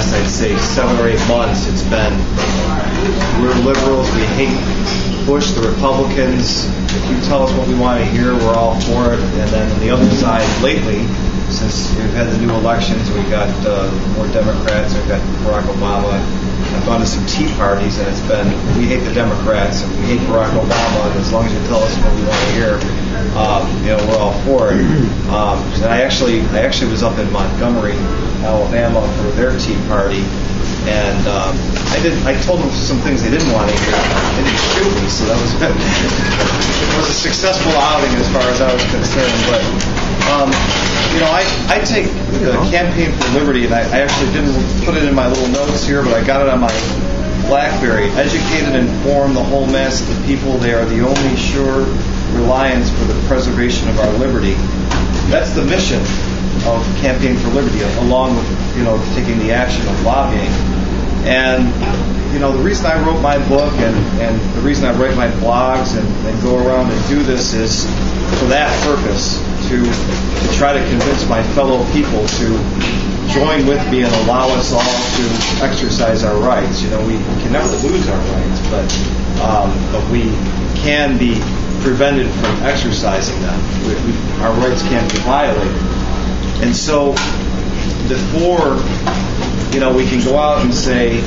last, I'd say, 7 or 8 months, it's been, we're liberals, we hate Bush, the Republicans. If you tell us what we want to hear, we're all for it. And then on the other side, lately, since we've had the new elections, we've got more Democrats, we've got Barack Obama. I've gone to some tea parties, and it's been, we hate the Democrats, and we hate Barack Obama, and as long as you tell us what we want to hear, we're all for it. And I actually was up in Montgomery, Alabama, for their tea party, and I told them some things they didn't want to hear. They didn't shoot me, so that was it was a successful outing as far as I was concerned. But I take the Campaign for Liberty, and I actually didn't put it in my little notes here, but I got it on my BlackBerry. Educate and inform the whole mass of the people. They are the only sure reliance for the preservation of our liberty. That's the mission of Campaign for Liberty, along with taking the action of lobbying. And the reason I wrote my book and the reason I write my blogs and go around and do this is for that purpose, to try to convince my fellow people to join with me and allow us all to exercise our rights. We can never lose our rights, but we can be prevented from exercising them. Our rights can't be violated. And so before, we can go out and say,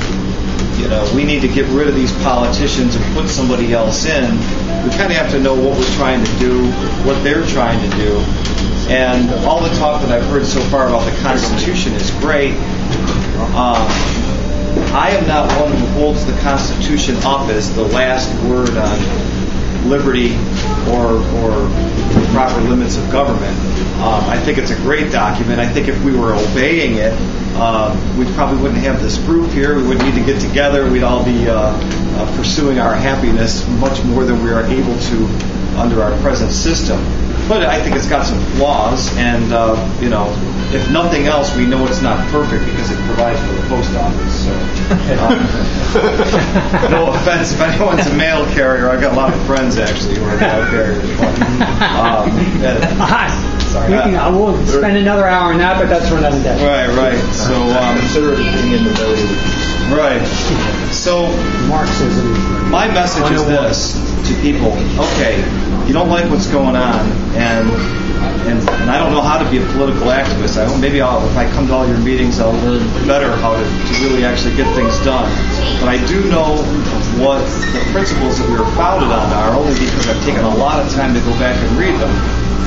we need to get rid of these politicians and put somebody else in, we kind of have to know what we're trying to do, what they're trying to do. And all the talk that I've heard so far about the Constitution is great. I am not one who holds the Constitution up as the last word on liberty or the proper limits of government. I think it's a great document. I think if we were obeying it, we probably wouldn't have this group here. We wouldn't need to get together. We'd all be pursuing our happiness much more than we are able to under our present system. But I think it's got some flaws, and if nothing else, we know it's not perfect because it provides for the post office. So, no offense if anyone's a mail carrier. I've got a lot of friends actually who are mail carriers. Sorry, I won't spend another hour on that, but that's for another day. Right. So consider it being in the middle. Right. So Marxism. My message is this to people: okay, you don't like what's going on, and I don't know how to be a political activist. I hope maybe if I come to all your meetings, I'll learn better how to really actually get things done. But I do know what the principles that we were founded on are, only because I've taken a lot of time to go back and read them.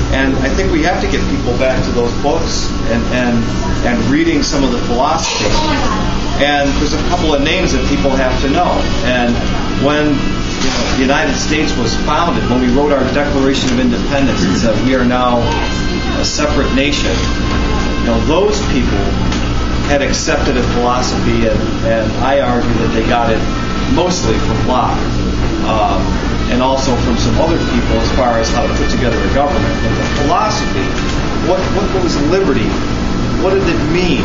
And I think we have to get people back to those books and reading some of the philosophy. And there's a couple of names that people have to know. And when the United States was founded, when we wrote our Declaration of Independence and said we are now a separate nation, those people had accepted a philosophy, and I argue that they got it mostly from Locke. And also from some other people as far as how to put together a government. But the philosophy, what was liberty? What did it mean?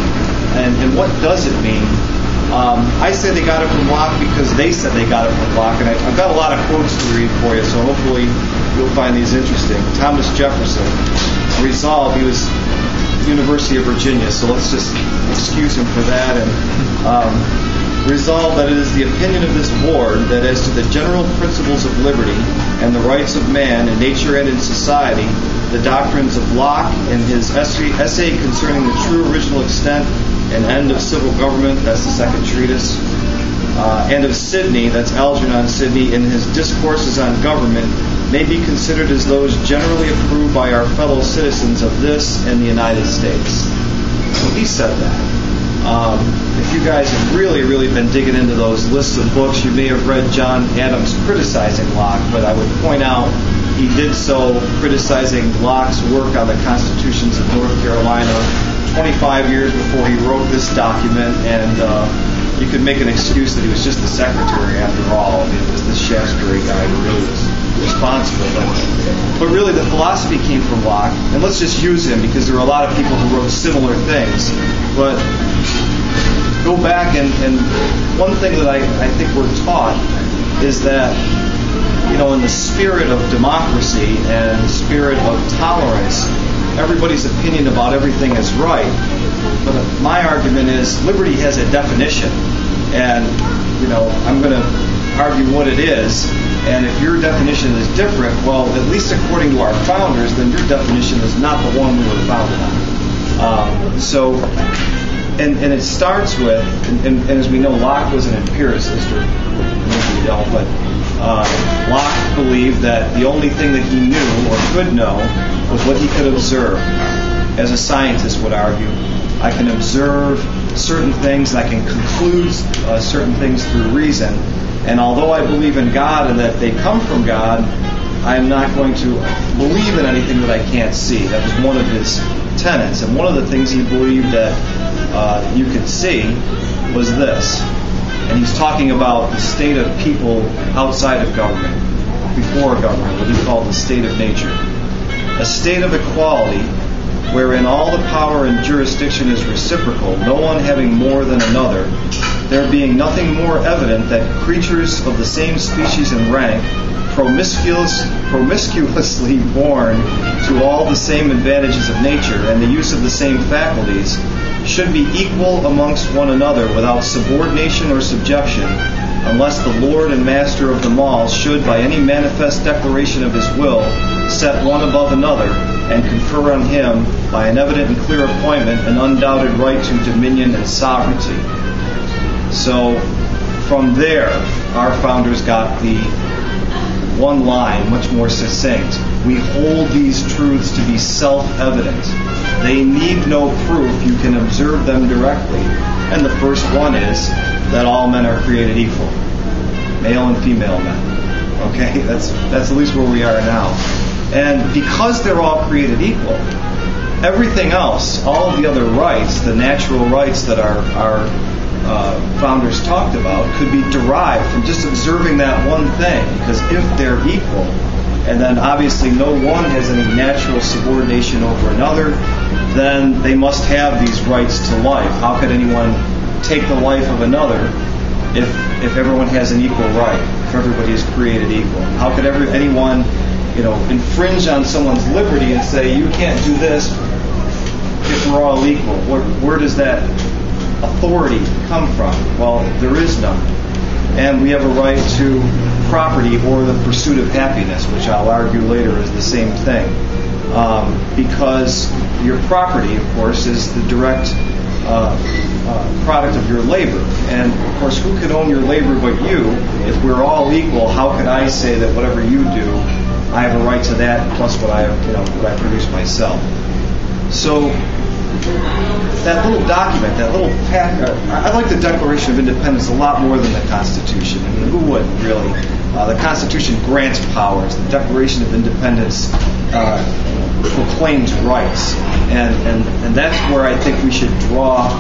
And what does it mean? I say they got it from Locke because they said they got it from Locke. And I've got a lot of quotes to read for you, so hopefully you'll find these interesting. Thomas Jefferson, resolved, he was University of Virginia, so let's just excuse him for that. And resolved that it is the opinion of this board that as to the general principles of liberty and the rights of man in nature and in society, the doctrines of Locke in his essay concerning the true original extent and end of civil government, that's the second treatise, and of Sidney, that's Algernon Sidney, in his discourses on government, may be considered as those generally approved by our fellow citizens of this and the United States. So he said that. If you guys have really, really been digging into those lists of books, you may have read John Adams criticizing Locke, but I would point out he did so criticizing Locke's work on the constitutions of North Carolina 25 years before he wrote this document, and you could make an excuse that he was just the secretary after all. I mean, it was this Shaftesbury guy who really was responsible. But really the philosophy came from Locke, and let's just use him because there are a lot of people who wrote similar things. But go back, and one thing that I think we're taught is that, in the spirit of democracy and spirit of tolerance, everybody's opinion about everything is right. my argument is liberty has a definition, and I'm going to argue what it is. And if your definition is different, well, at least according to our founders, then your definition is not the one we were founded on. And it starts with, and as we know, Locke was an empiricist, or maybe you don't, but Locke believed that the only thing that he knew or could know was what he could observe. As a scientist would argue, I can observe certain things, I can conclude certain things through reason, and although I believe in God and that they come from God, I am not going to believe in anything that I can't see. That was one of his tenets, and one of the things he believed that you could see was this. And he's talking about the state of people outside of government, before government, what he called the state of nature. A state of equality wherein all the power and jurisdiction is reciprocal, no one having more than another, there being nothing more evident that creatures of the same species and rank, promiscuously born to all the same advantages of nature and the use of the same faculties, should be equal amongst one another without subordination or subjection, unless the Lord and Master of them all should, by any manifest declaration of his will, set one above another, and confer on him, by an evident and clear appointment, an undoubted right to dominion and sovereignty. So, from there, our founders got the one line, much more succinct. We hold these truths to be self-evident. They need no proof. You can observe them directly. And the first one is that all men are created equal, male and female men. Okay, that's at least where we are now. And because they're all created equal, everything else, all of the other rights, the natural rights that our founders talked about, could be derived from just observing that one thing. Because if they're equal, and then obviously no one has any natural subordination over another, then they must have these rights to life. How could anyone take the life of another if everyone has an equal right, if everybody is created equal? How could anyone infringe on someone's liberty and say, you can't do this if we're all equal? Where does that authority come from? Well, there is none. And we have a right to property or the pursuit of happiness, which I'll argue later is the same thing. Because your property, of course, is the direct product of your labor. And, of course, who could own your labor but you? If we're all equal, how could I say that whatever you do, I have a right to that plus what I produce myself? So that little document, that little I like the Declaration of Independence a lot more than the Constitution. I mean, who wouldn't really? The Constitution grants powers. The Declaration of Independence proclaims rights, and that's where I think we should draw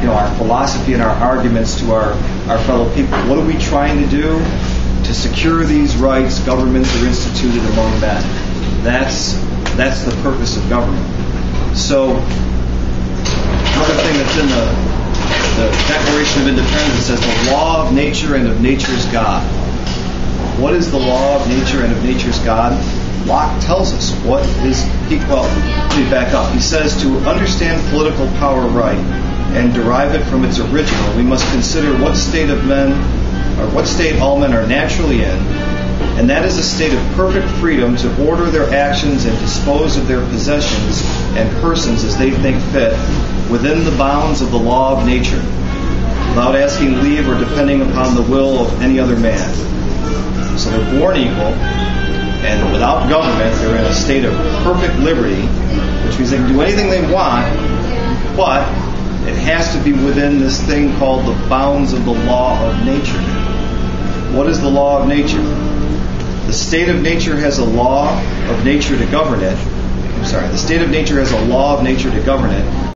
our philosophy and our arguments to our fellow people. What are we trying to do to secure these rights? Governments are instituted among men. That's the purpose of government. So another thing that's in the Declaration of Independence says the law of nature and of nature's God. What is the law of nature and of nature's God? Locke tells us what is. Let me back up. He says to understand political power right and derive it from its original, we must consider what state of men, or what state all men are naturally in, and that is a state of perfect freedom to order their actions and dispose of their possessions and persons as they think fit, within the bounds of the law of nature, without asking leave or depending upon the will of any other man. So they're born equal, and without government, they're in a state of perfect liberty, which means they can do anything they want, but it has to be within this thing called the bounds of the law of nature. What is the law of nature? The state of nature has a law of nature to govern it. The state of nature has a law of nature to govern it.